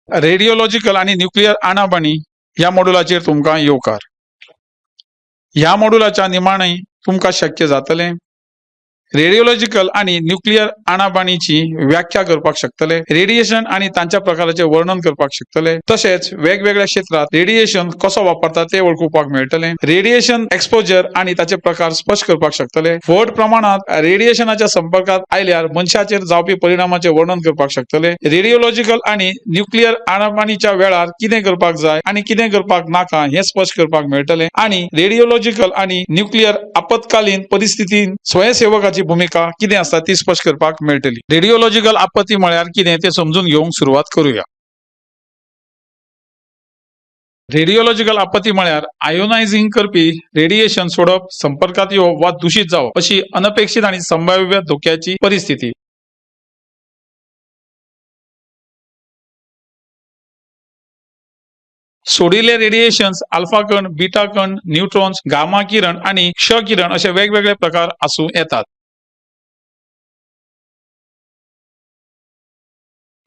रेडिओलॉजिकल आणि न्यूक्लियर आणीबाणी या मॉड्युलाचेर तुमकां येवकार. ह्या मॉड्युलाच्या निमाणें तुमकां शक्य जातलें रेडिओलॉजिकल आणि न्यूक्लियर आणीबाणीची व्याख्या करपाक शकतले, रेडिएशन आणि तांच्या प्रकाराचे वर्णन करपाक शकतले, तशेंच वेगवेगळ्या क्षेत्रात रेडिएशन कसो वापरता ते वळखुपाक मेळटले, रेडिएशन एक्सपोजर आणि ताचे प्रकार स्पष्ट करपाक शकतले, व्हड प्रमाणात रेडिएशनाच्या संपर्कात आयल्यार मनशाचेर जावपी परिणामाचे वर्णन करपाक शकतले, रेडिओलॉजिकल आणि न्यूक्लियर आणीबाणीच्या वेळार कितें करपाक जाय आणि कितें करपाक नाका हे स्पष्ट करपाक मेळटले आणि रेडिओलॉजिकल आणि न्यूक्लियर आपत्कालीन परिस्थितीन स्वयंसेवकाची भूमिका कितें आसता ती स्पष्ट करपाक मेळटली. रेडिओलॉजिकल आपत्ती म्हळ्यार कितें ते समजून घेवंक सुरवात करूया. रेडिओलॉजिकल आपत्ती म्हळ्यार आयोनायझिंग करपी रेडिएशन सोडप, संपर्कात येवप वा दूषित जावप अशी अनपेक्षित आणि संभाव्य धोक्याची परिस्थिती. सोडिल्ले रेडिएशन्स अल्फा कण, बीटा कण, न्यूट्रॉन्स, गामा किरण आणि क्ष किरण असे वेगवेगळे प्रकार आसूं येतात.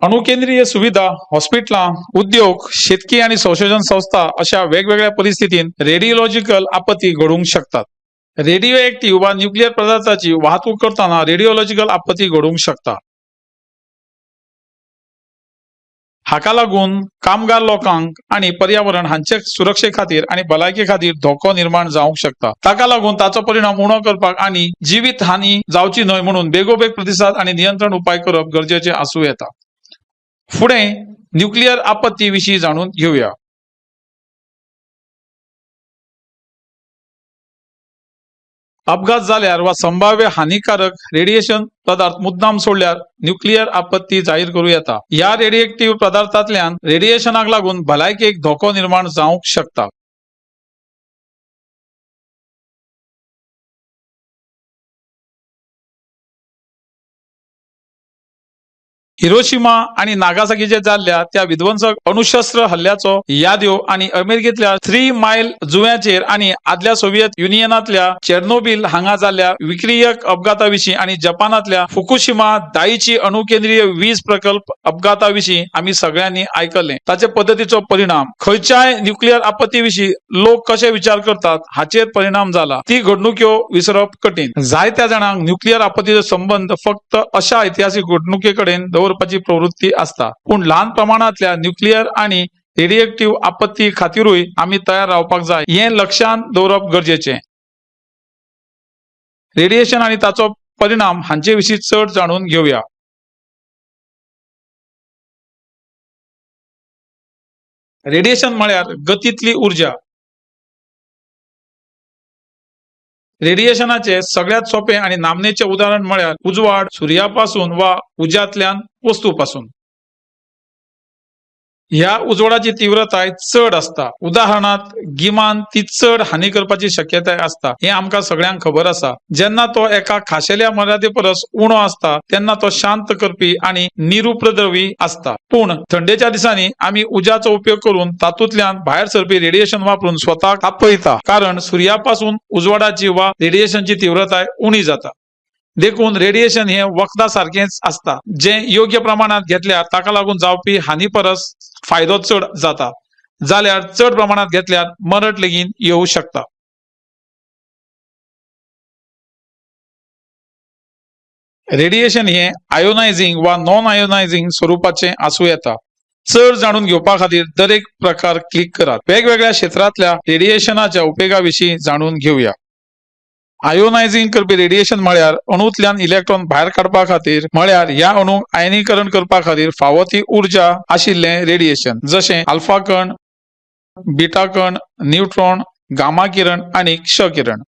अणुकेंद्रीय सुविधा, हॉस्पिटलां, उद्योग, शेतकी आणि संशोधन संस्था अशा वेगवेगळ्या परिस्थितीन रेडिओलॉजिकल आपत्ती घडूंक शकतात. रेडिओ ऍक्टिव्ह वा न्यूक्लियर पदार्थाची वाहतूक करताना रेडिओलॉजिकल आपत्ती घडूंक शकता. हाका लागून कामगार लोकांक आणि पर्यावरण हांचे सुरक्षे खातीर आणि भलायके खातीर धोको निर्माण जावंक शकता. ताका लागून ताचो परिणाम उणो करपाक आणि जीवित हानी जावची न्हय म्हणून बेगोबेग प्रतिसाद आणि नियंत्रण उपाय करप गरजेचे आसूं येता. फुडें न्यूक्लियर आपत्ती विशीं जाणून घेवया. अपघात जाल्यार वा संभाव्य हानिकारक रेडिएशन पदार्थ मुद्दाम सोडल्यार न्यूक्लियर आपत्ती जाहीर करूं येता. ह्या रेडिएक्टिव्ह पदार्थांतल्यान रेडिएशनाक लागून भलायकेक धोको निर्माण जावंक शकता. हिरोशिमा आणि नागासाकीचे जाल्ल्या त्या विध्वंसक अणुशस्त्र हल्ल्याचो याद्यो आणि अमेरिकेतल्या 3 मायल जुंव्याचेर आणि आदल्या सोव्हिएत युनियनातल्या चेर्नोबिल हांगा जाल्ल्या विक्रियक अपघाताविशीं आणि जपानातल्या फुकुशिमा दाइची अणुकेंद्रीय वीज प्रकल्प अपघाताविशीं आमी सगळ्यांनी आयकले. ताचे पद्धतीचो परिणाम खंयच्याय न्यूक्लियर आपत्ती विशीं लोक कशे विचार करतात हाचेर परिणाम जाला. ती घडणुक्यो विसरप कठीण. जायत्या जाणांक न्यूक्लियर आपत्तीचो संबंध फक्त अशा ऐतिहासिक घडणुके कडेन दवरपाची प्रवृत्ती असता, पूण ल्हान प्रमाणातल्या न्यूक्लियर आणि रेडिएक्टिव्ह आपत्ती खातीरूय आमी तयार रावपाक जाय हें लक्षांत दवरप गरजेचें. रेडिएशन आणि ताचो परिणाम हांचे विशीं चड जाणून घेवया. रेडिएशन म्हळ्यार गतींतली उर्जा. रेडिएशनाचे सगळ्यात सोपे आणि नामनेचे उदाहरण म्हळ्यार उजवाड सूर्यापासून वा उज्यांतल्यान वस्तूपासून. ह्या उजवाडाची तीव्रताय चड असता. उदाहरणार्थ गिमान ती चड हानी करपाची शक्यताय असता हे आमकां सगळ्यांक खबर आसा. जेन्ना तो एका खाशेल्या मर्यादे परस उणो असता तेन्ना तो शांत करपी आणि निरुपद्रवी असता. पूण थंडेच्या दिसांनी आमी उज्याचो उपयोग करून तातूंतल्यान भायर सरपी रेडिएशन वापरून स्वताक तापयता, कारण सूर्यापासून उजवाडाची वा रेडिएशनची तीव्रताय उणी जाता. देखून रेडिएशन हे वखदा सारखेंच असता, जे योग्य प्रमाणात घेतल्यार ताका लागून जावपी हानी परस फायदो चड जाता, जाल्यार चड प्रमाणात घेतल्यार मरट लेगीत येवं शकता. रेडिएशन हे आयोनायझिंग वा नॉन आयोनायझिंग स्वरूपाचे आसूं येता. चड जाणून घेवपा खातीर दरेक प्रकार क्लिक करात. वेगवेगळ्या क्षेत्रांतल्या रेडिएशनाच्या उपेगा विशीं जाणून घेवया. आयोनायझिंग करपी रेडिएशन म्हळ्यार अणूंतल्यान इलेक्ट्रॉन भायर काडपा खातीर म्हळ्यार ह्या अणूक आयनीकरण करपा खातीर फावो ती उर्जा आशिल्लें रेडिएशन, जशें अल्फा कण, बीटा कण, न्यूट्रॉन, गामा किरण आणि क्ष किरण.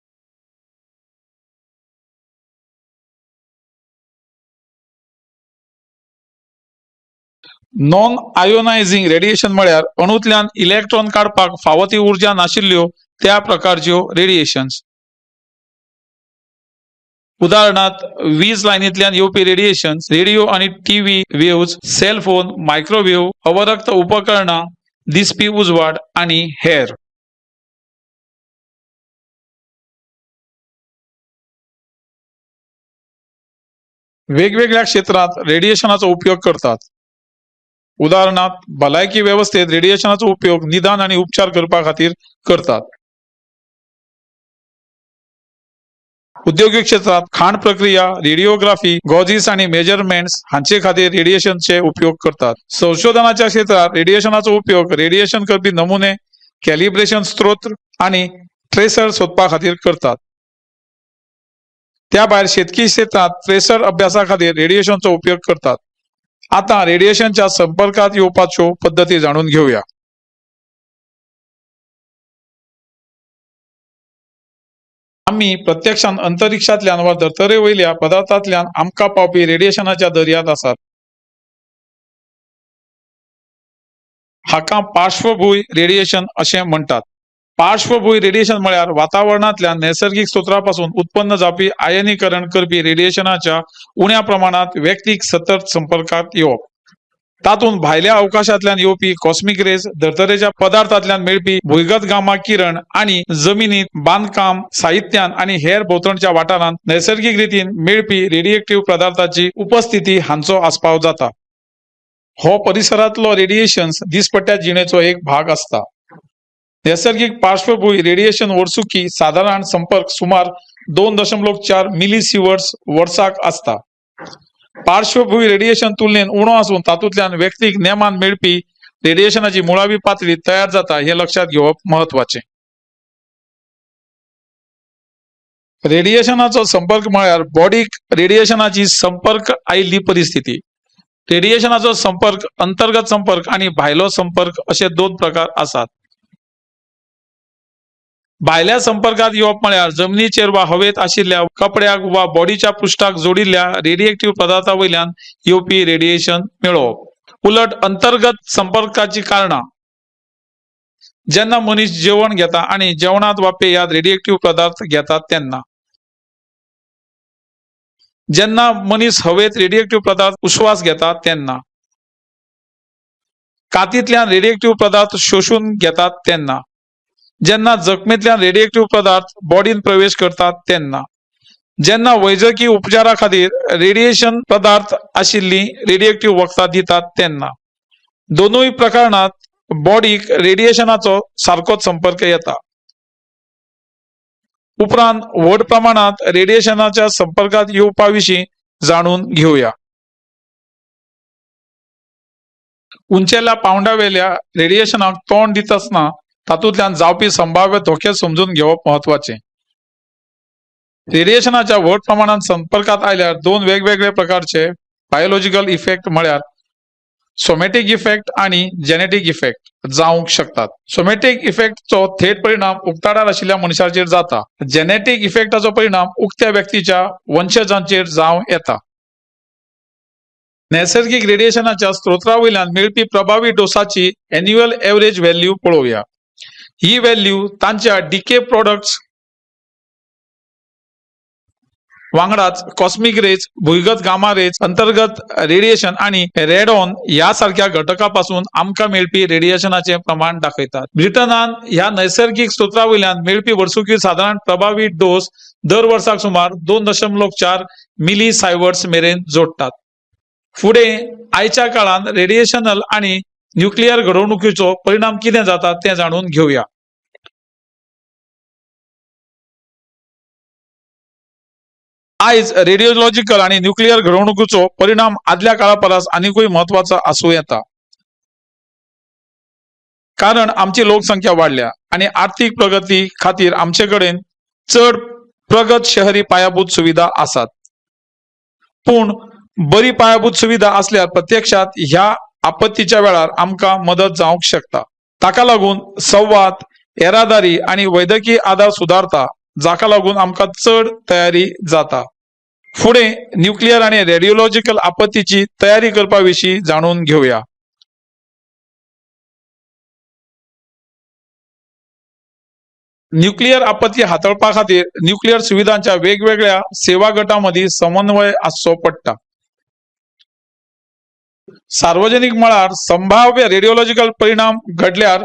नॉन आयोनायझिंग रेडिएशन म्हळ्यार अणूंतल्यान इलेक्ट्रॉन काडपाक फावो ती उर्जा नाशिल्ल्यो त्या प्रकारच्यो रेडिएशन्स. उदाहरणार्थ वीज लायनींतल्यान येवपी रेडिएशन, रेडिओ आणि TV waves, cell phone, microwave, अवरक्त उपकरणां, दिसपी उजवाड आणि हेर. वेगवेगळ्या क्षेत्रात रेडिएशनाचो उपयोग करतात. उदाहरणार्थ भलायकी व्यवस्थेत रेडिएशनाचो उपयोग निदान आणि उपचार करपा खातीर करतात. उद्योगिक क्षेत्रात खाण प्रक्रिया, रेडिओग्राफी, गॉजीस आणि मेजरमेंट्स हांचे खातीर रेडिएशनचे उपयोग करतात. संशोधनाच्या क्षेत्रात रेडिएशनाचो उपयोग रेडिएशन करपी नमुने, कॅलिब्रेशन स्त्रोत आणि ट्रेसर सोदपा खातीर करतात. त्या भायर शेतकी क्षेत्रात ट्रेसर अभ्यासा खातीर रेडिएशनचो उपयोग करतात. आता रेडिएशनच्या संपर्कात येवपाच्यो पद्धती जाणून घेऊया. आम्ही प्रत्यक्षात अंतरिक्षांतल्यान वा धर्तरे वयल्या पदार्थांतल्यान आमकां पावपी रेडिएशनाच्या दर्यांत आसात. हाका पार्श्वभूंय रेडिएशन अशें म्हणटात. पार्श्वभूंय रेडिएशन म्हळ्यार वातावरणांतल्या नैसर्गिक स्त्रोतांपासून उत्पन्न जावपी आयनीकरण करपी रेडिएशनाच्या उण्या प्रमाणात व्यक्तीक सतत संपर्कात येवप. तातूंत भायल्या अवकाशांतल्यान येवपी कॉस्मिक रेज, धर्तरेच्या पदार्थांतल्यान मेळपी भुंयगत गामा किरण आणि जमिनीत बांदकाम साहित्यान आणि हेर भोंवतणच्या वाठारांत नैसर्गिक रितीन मेळपी रेडिएक्टिव्ह पदार्थाची उपस्थिती हांचो आस्पाव जाता. हो परिसरांतलो रेडिएशन्स दिसपट्ट्या जिणेचो एक भाग असता. नैसर्गिक पार्श्वभूंय रेडिएशन वर्सुकी साधारण संपर्क सुमार 2.4 मिलिसिवर्ट्स वर्साक असता. पार्श्वभूंय रेडिएशन तुलनेन उणो आसून तातूंतल्यान व्यक्तीक नेमान मेळपी रेडिएशनाची मुळावी पातळी तयार जाता हे लक्षात घेवप महत्वाचे. रेडिएशनाचो संपर्क म्हळ्यार बॉडीक रेडिएशनाची संपर्क आयिल्ली परिस्थिती. रेडिएशनाचो संपर्क अंतर्गत संपर्क आणि भायलो संपर्क असे 2 प्रकार आसात. भायल्या संपर्कात येवप म्हळ्यार जमनीचेर वा हवेत आशिल्ल्या कपड्याक वा बॉडीच्या पृष्ठाक जोडिल्ल्या रेडिएक्टिव्ह पदार्था वयल्यान येवपी रेडिएशन मेळोवप. उलट अंतर्गत संपर्काची कारणां जेन्ना मनीस जेवण घेता आणि जेवणात वा पेयात रेडिएक्टिव्ह पदार्थ घेतात तेन्ना. जेन्ना मनीस हवेत रेडिएक्टिव्ह पदार्थ उश्वास घेता तेन्ना. कातींतल्यान रेडिएक्टिव्ह पदार्थ शोषून घेतात तेन्ना. जेन्ना जखमेंतल्यान रेडिएक्टिव्ह पदार्थ बॉडीन प्रवेश करतात तेन्ना. जेन्ना वैजकी उपचारा खातीर रेडिएशन पदार्थ आशिल्ली रेडिएक्टिव्ह वखदां दितात तेन्ना. दोनूय प्रकरणात बॉडीक रेडिएशनाचो सारकोच संपर्क येता. उपरांत व्हड प्रमाणात रेडिएशनाच्या संपर्कात येवपा विशीं जाणून घेवया. उंचेल्या पावंड्या वेल्या रेडिएशनाक तोंड दित आसतना तातूंतल्यान जावपी संभाव्य धोके समजून घेवप महत्वाचे. रेडिएशनाच्या व्हड प्रमाणात संपर्कात आयल्यार 2 वेगवेगळे प्रकारचे बायोलॉजिकल इफेक्ट म्हळ्यार सोमॅटिक इफेक्ट आणि जेनेटिक इफेक्ट जावंक शकतात. सोमॅटिक इफेक्टचो थेट परिणाम उक्ताडार आशिल्ल्या मनशाचेर जाता. जेनेटिक इफेक्टाचो परिणाम उक्त्या व्यक्तीच्या वंशजांचेर जावं येता. नैसर्गिक रेडिएशनाच्या स्त्रोता वयल्यान मेळपी प्रभावी डोसाची एन्युअल एव्हरेज व्हॅल्यू पळोवया. ही व्हॅल्यू तांच्या डीके प्रोडक्ट्स वांगडाच कॉस्मिक रेज, भुंयगत गामा रेज, अंतर्गत रेडिएशन आणि रेडॉन या सारख्या घटकापासून आमकां मेळपी रेडिएशनाचे प्रमाण दाखयतात. ब्रिटनान ह्या नैसर्गिक स्त्रोता वयल्यान मेळपी वर्सुकी साधारण प्रभावी डोस दर वर्साक सुमार 2.4 मिलिसायवर्ट्स मेरेन जोडटात. फुडें आयच्या काळात रेडिएशनल आणि न्यूक्लियर घडवणुकीचो परिणाम कितें जाता ते जाणून घेवया. आयज रेडिओलॉजिकल आणि न्यूक्लियर घडवणुकीचो परिणाम आदल्या काळा परस आनीकूय महत्वाचो आसूं येता. कारण आमची लोकसंख्या वाडल्या आणि आर्थिक प्रगती खातीर आमचे कडेन चड प्रगत शहरी पायाभूत सुविधा आसात. पूण बरी पायाभूत सुविधा असल्यार प्रत्यक्षात ह्या आपत्तीच्या वेळार आमकां मदत जावंक शकता. ताका लागून संवाद, येरादारी आणि वैद्यकीय आधार सुदारता, जाका लागून आमकां चड तयारी जाता. फुडें न्यूक्लियर आणि रेडिओलॉजिकल आपत्तीची तयारी करपा विशीं जाणून घेवया. न्यूक्लियर आपत्ती हाताळपा खातीर न्यूक्लियर सुविधांच्या वेगवेगळ्या सेवा गटांमदी समन्वय आसचो पडटा. सार्वजनिक मळार संभाव्य रेडिओलॉजिकल परिणाम घडल्यार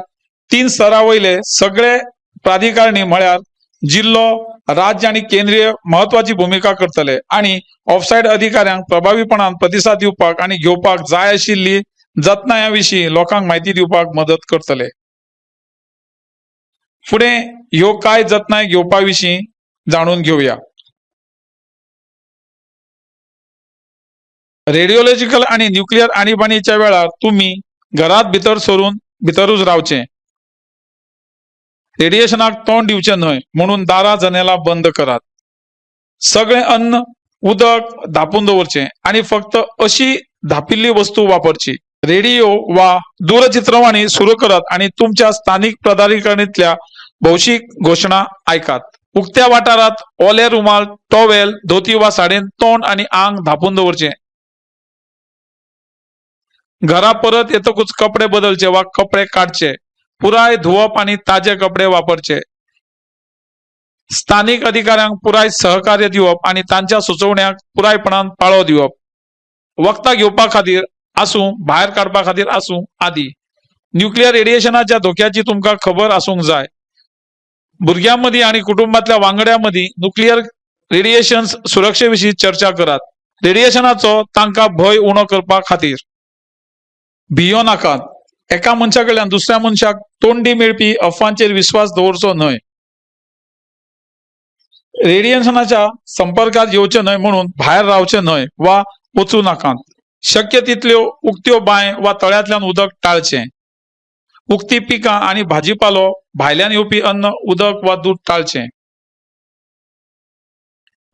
3 स्तरावयले सगळे प्राधिकारणी म्हळ्यार जिल्लो, राज्य आणि केंद्रीय महत्वाची भूमिका करतले आणि ऑफसाइड अधिकाऱ्यांक प्रभावीपणान प्रतिसाद दिवपाक आणि घेवपाक जाय आशिल्ली जतनायाविषयी लोकांक माहिती दिवपाक मदत करतले। फुडें ह्यो काय जतनाय घेवपा विशीं जाणून घेवया। रेडिओलॉजिकल आणि न्यूक्लियर आणीबाणीच्या वेळार तुम्ही घरात भितर सरून भितरूच रावचे। रेडिएशनाक तोंड दिवचे न्हय म्हणून दारां जनेलां बंद करात। सगळे अन्न उदक धापून दवरचे आणि फक्त अशी धापिल्ली वस्तू वापरची। रेडिओ वा दूरचित्रवाणी सुरू करत आणि तुमच्या स्थानिक प्राधिकरणीतल्या भौशीक घोषणा ऐकात। उक्त्या वाठारात ओले रुमाल, टॉवेल, धोती वा साडीन तोंड आणि आंग धापून दवरचे। घरा परत येतकूच कपडे बदलचे वा कपडे काढचे। पुराय धुवप आणि ताजे कपडे वापरचे। स्थानिक अधिकाऱ्यांक पुराय सहकार्य दिवप आणि तांच्या सुचोवण्याक पुरायपणान पाळो दिवप। वखदां घेवपा खातीर आसूं भायर काडपा खातीर आसूं आदी न्यूक्लियर रेडिएशनाच्या धोक्याची तुमकां खबर आसूंक जाय। भुरग्यां मदीं आणि कुटुंबातल्या वांगड्यां मदीं न्यूक्लियर रेडिएशन सुरक्षे विशीं चर्चा करात। रेडिएशनाचो तांकां भंय उणो करपा खातीर भियो नाकात। एका मनशा कडल्यान दुसऱ्या मनशाक तोंडी मेळपी अफवांचेर विश्वास दवरचो न्हय। रेडिएशनाच्या संपर्कात येवचे न्हय म्हणून भायर रावचे न्हय वा वचूं नाकात। शक्य तितल्यो उक्त्यो बांय वा तळ्यांतल्यान उदक टाळचें। उक्ती पिकां आणि भाजीपालो, भायल्यान येवपी अन्न, उदक वा दूध टाळचें।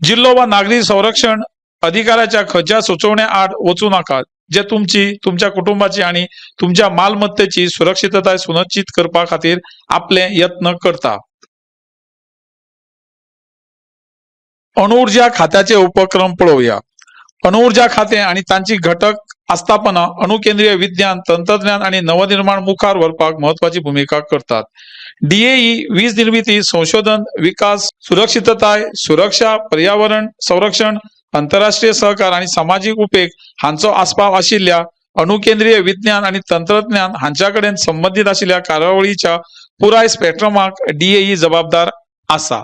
जिल्लो वा नागरी संरक्षण अधिकाऱ्याच्या खंयच्या सुचोवण्या आड वचूं नाकात जे तुमची, तुमच्या कुटुंबाची आणि तुमच्या मालमत्तेची सुरक्षितताय सुनिश्चित करपा खातीर आपले यत्न करता। अणुऊर्जा खात्याचे उपक्रम पळोवया। अणुऊर्जा खाते आणि तांची घटक आस्थापना अणुकेंद्रीय विज्ञान, तंत्रज्ञान आणि नवनिर्माण मुखार व्हरपाक महत्वाची भूमिका करतात। डीएई वीज निर्मिती, संशोधन, विकास, सुरक्षितताय, सुरक्षा, पर्यावरण संरक्षण, आंतरराष्ट्रीय सहकार आणि सामाजिक उपेग हांचो आस्पाव आशिल्ल्या अणुकेंद्रीय विज्ञान आणि तंत्रज्ञान हांच्या कडेन संबंधित आशिल्ल्या कार्यावळीच्या पुराय स्पेक्ट्रमाक डीएई जबाबदार आसा।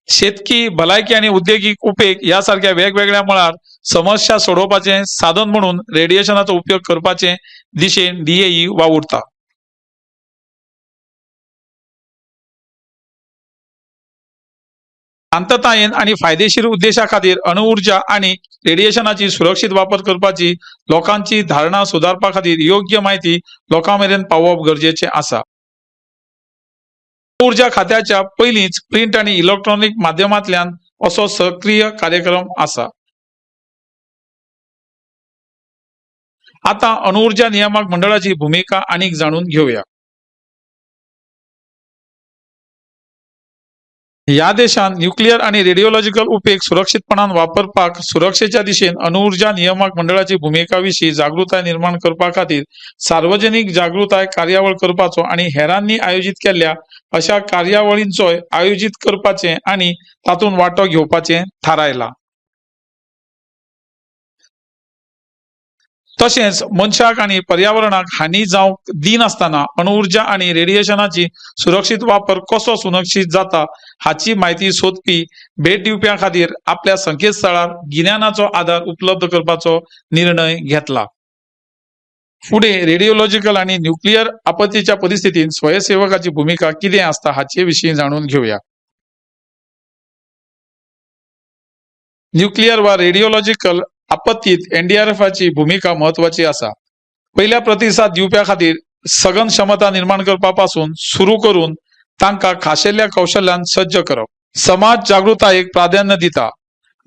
शेतकी, भलायकी आणि उद्योगिक उपेग यासारख्या वेगवेगळ्या मळार समस्या सोडवपाचे साधन म्हणून रेडिएशनाचो उपयोग करपाचे दिशेन डीएई वावुरता। शांततायेन आणि फायदेशीर उद्देशा खातीर अणुऊर्जा आणि रेडिएशनाची सुरक्षीत वापर करपाची लोकांची धारणा सुदारपा खातीर योग्य माहिती लोकां मेरेन पावोवप गरजेचे आसा। ऊर्जा खात्याच्या पयलींच प्रिंट आणि इलेक्ट्रॉनिक माध्यमांतल्यान असो सक्रिय कार्यक्रम आसा। आता अणुऊर्जा नियामक मंडळाची भूमिका आनीक जाणून घेवया। या देशान न्यूक्लियर आणि रेडिओलॉजिकल उपेग सुरक्षितपणान वापरपाक सुरक्षेच्या दिशेन अणुऊर्जा नियामक मंडळाची भूमिका विशीं जागृताय निर्माण करपा खातीर सार्वजनिक जागृताय कार्यावळ करपाचो आणि हेरांनी आयोजित केल्ल्या अशा कार्यावळींचोय आयोजित करपाचे आणि तातूंत वांटो घेवपाचे थारायला। तशेंच मनशाक आणि पर्यावरणाक हानी जावंक दिनासतना अणुऊर्जा आणि रेडिएशनाची सुरक्षीत वापर कसो सुनिश्चित जाता हाची माहिती सोदपी भेट दिवप्यां खातीर आपल्या संकेतस्थळार गिन्यानाचो आधार उपलब्ध करपाचो निर्णय घेतला। फुडें रेडिओलॉजिकल आणि न्यूक्लियर आपत्तीच्या परिस्थितीत स्वयंसेवकाची भूमिका कितें आसता हाचे विशीं जाणून घेवया। न्यूक्लियर वा रेडिओलॉजिकल आपत्तीत एनडीआरएफची भूमिका महत्वाची आसा। पहिल्या प्रतिसाद दिवप्या खातीर सघन क्षमता निर्माण करपापासून सुरू करून तांकां खाशेल्या कौशल्यान सज्ज करप, समाज जागृतायेक प्राधान्य दिता,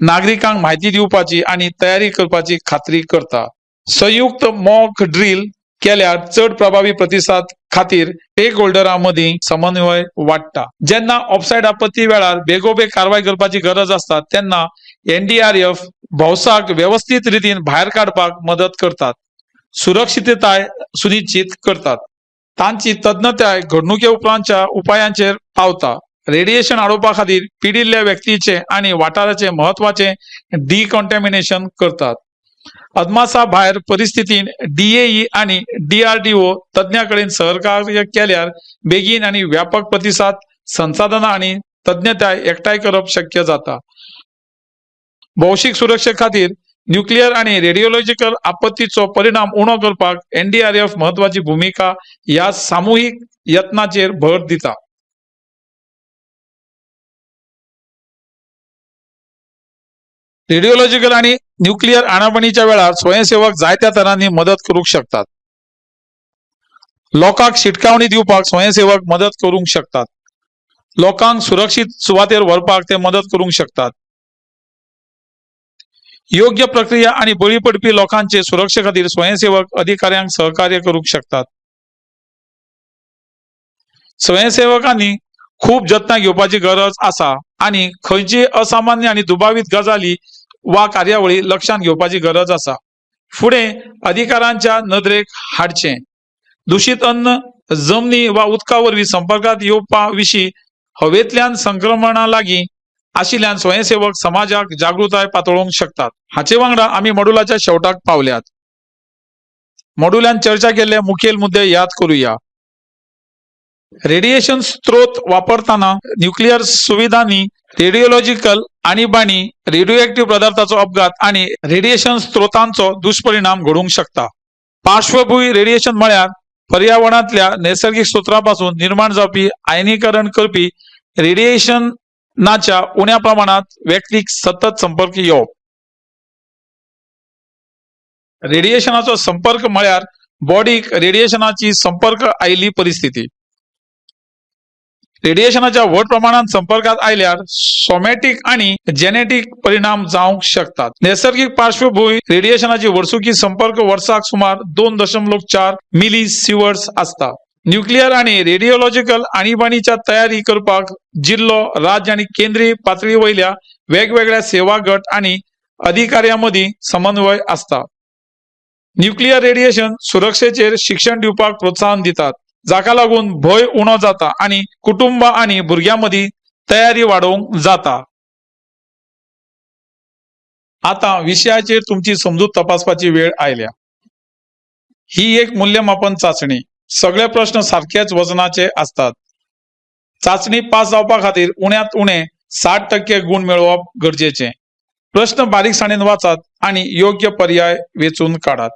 नागरिकांक माहिती दिवपाची आणि तयारी करपाची खात्री करता। संयुक्त मॉक ड्रिल केल्यार चड प्रभावी प्रतिसाद खातीर स्टेक होल्डरां मदीं समन्वय वाडटा। जेन्ना ऑफसायड आपत्ती वेळार बेगोबेग कारवाय करपाची गरज आसता तेन्ना एनडीआरएफ भौसाक व्यवस्थित रितीन भायर काडपाक मदत करतात, सुरक्षितताय सुनिश्चित करतात। तांची तज्ञताय घडणुके उपरांतच्या उपायांचेर पावता। रेडिएशन आडोवपा खातीर पिडिल्ल्या व्यक्तीचे आणि वाठाराचे महत्वाचे डिकॉन्टॅमिनेशन करतात। अदमासा भायर परिस्थितीन डीएई आणि डीआरडीओ तज्ञां कडेन सहकार्य केल्यार बेगीन आणि व्यापक प्रतिसाद, संसाधनां आणि तज्ञताय एकठांय करप शक्य जाता। भौशीक सुरक्षे खातीर न्यूक्लियर आणि रेडिओलॉजिकल आपत्तीचो परिणाम उणो करपाक NDRF महत्वाची भूमिका ह्या सामूहिक यत्नाचेर भर दिता. रेडिओलॉजिकल आणि न्यूक्लियर आणीबाणीच्या वेळार स्वयंसेवक जायत्या तरांनी मदत करूंक शकतात. लोकांक शिटकावणी दिवपाक स्वयंसेवक मदत करूंक शकतात. लोकांक सुरक्षित सुवातेर व्हरपाक ते मदत करूंक शकतात. योग्य प्रक्रिया आणि बळी पडपी लोकांचे सुरक्षे खातीर स्वयंसेवक अधिकाऱ्यांक सहकार्य करूंक शकतात. स्वयंसेवकांनी खूप जतनां घेवपाची गरज आसा आणि खंयची असामान्य आणि दुबावित गजाली वा कार्यावळी लक्षांत घेवपाची गरज आसा. फुडें अधिकाऱ्यांच्या नदरेक हाडचें. दूषित अन्न, जमनी वा उदका वरवीं संपर्कांत येवपा विशीं हवेंतल्यान संक्रमणा लागीं आशिल्ल्यान स्वयंसेवक समाजाक जागृताय पातळोवंक शकतात. हाचे वांगडा आमी मॉड्यूलाच्या शेवटाक पावल्यात. मॉड्यूलान चर्चा केल्ले मुखेल मुद्दे याद करूया. रेडिएशन स्त्रोत वापरताना न्यूक्लियर सुविधांनी रेडिओलॉजिकल आणीबाणी, रेडिओएक्टिव्ह पदार्थाचो अपघात आणि रेडिएशन स्त्रोतांचो दुष्परिणाम घडूंक शकता. पार्श्वभूमी रेडिएशन म्हळ्यार पर्यावरणातल्या नैसर्गिक स्त्रोतांपासून निर्माण जावपी आयनीकरण करपी रेडिएशनाच्या उण्या प्रमाणात व्यक्तीक सतत संपर्क येवप. रेडिएशनाचो संपर्क म्हळ्यार बॉडीक रेडिएशनाची संपर्क आयिल्ली परिस्थिती. रेडिएशनाच्या व्हड प्रमाणात संपर्कात आयल्यार सोमॅटिक आणि जेनेटिक परिणाम जावंक शकतात. नैसर्गिक पार्श्वभूमी रेडिएशनाची वर्सुकी संपर्क वर्साक सुमार 2.4 मिली सिवर्ट्स असता. न्यूक्लियर आणि रेडिओलॉजिकल आणीबाणीच्या तयारी करपाक जिल्लो, राज्य आणि केंद्रीय पातळी वयल्या वेगवेगळ्या सेवा गट आणि अधिकाऱ्यांमदी समन्वय असता. न्यूक्लियर रेडिएशन सुरक्षेचेर शिक्षण दिवपाक प्रोत्साहन दितात, जाका लागून भय उणो जाता आणि कुटुंब आणि भुरग्यांमदी तयारी वाडोवंक जाता. आता विषयाचेर तुमची समजूत तपासपाची वेळ आयल्या. ही एक मूल्यमापन चाचणी. सगळे प्रश्न सारख्याच वजनाचे असतात. चाचणी पास जावपा खातीर उण्यात उणे 60% गुण मेळवप गरजेचे. प्रश्न बारीकसाणेन वाचात आणि योग्य पर्याय वेचून काढात.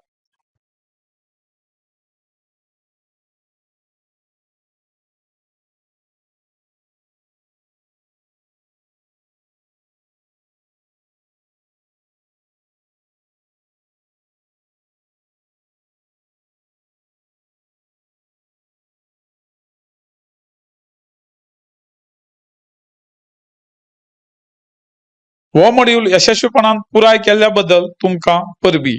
हो मॉड्यूल यशस्वीपणान पुराय केल्ल्या बद्दल तुमकां परबी.